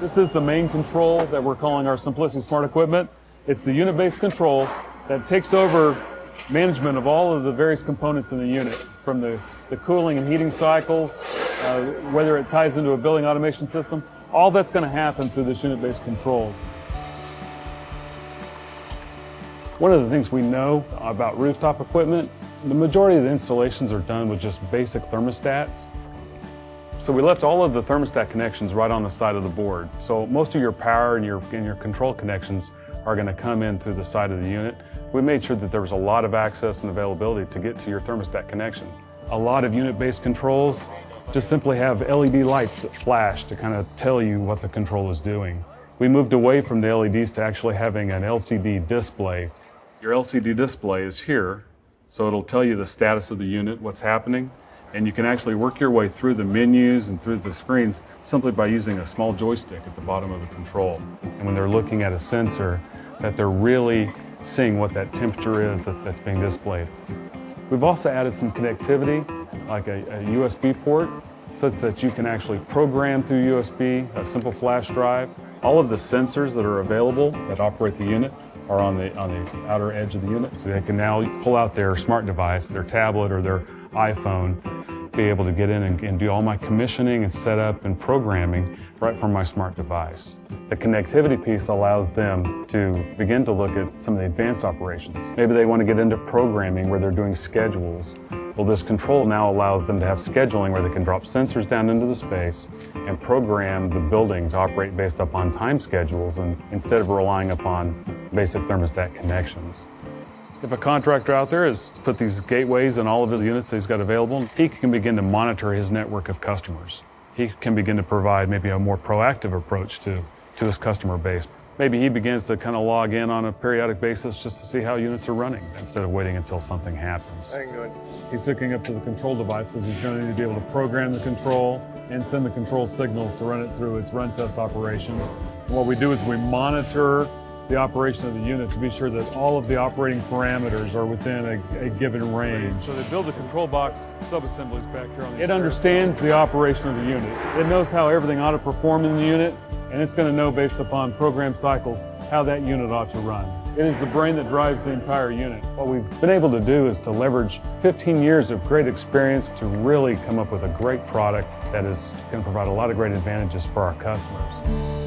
This is the main control that we're calling our Simplicity Smart Equipment. It's the unit-based control that takes over management of all of the various components in the unit, from the cooling and heating cycles, whether it ties into a building automation system. All that's going to happen through this unit-based controls. One of the things we know about rooftop equipment, the majority of the installations are done with just basic thermostats. So we left all of the thermostat connections right on the side of the board. So most of your power and your control connections are going to come in through the side of the unit. We made sure that there was a lot of access and availability to get to your thermostat connection. A lot of unit-based controls just simply have LED lights that flash to kind of tell you what the control is doing. We moved away from the LEDs to actually having an LCD display. Your LCD display is here, so it'll tell you the status of the unit, what's happening, and you can actually work your way through the menus and through the screens simply by using a small joystick at the bottom of the control. And when they're looking at a sensor, that they're really seeing what that temperature is that's being displayed. We've also added some connectivity, like a USB port, such that you can actually program through USB, a simple flash drive. All of the sensors that are available that operate the unit are on the outer edge of the unit, so they can now pull out their smart device, their tablet or their iPhone, be able to get in and do all my commissioning and setup and programming right from my smart device. The connectivity piece allows them to begin to look at some of the advanced operations. Maybe they want to get into programming where they're doing schedules. Well, this control now allows them to have scheduling where they can drop sensors down into the space and program the building to operate based upon time schedules and instead of relying upon basic thermostat connections. If a contractor out there has put these gateways in all of his units that he's got available, he can begin to monitor his network of customers. He can begin to provide maybe a more proactive approach to his customer base. Maybe he begins to kind of log in on a periodic basis just to see how units are running instead of waiting until something happens. He's hooking up to the control device because he's going to need to be able to program the control and send the control signals to run it through its run test operation. And what we do is we monitor the operation of the unit to be sure that all of the operating parameters are within a given range. So they build the control box sub-assemblies back here on the It understands the operation of the unit. It knows how everything ought to perform in the unit, and it's going to know based upon program cycles how that unit ought to run. It is the brain that drives the entire unit. What we've been able to do is to leverage 15 years of great experience to really come up with a great product that is going to provide a lot of great advantages for our customers.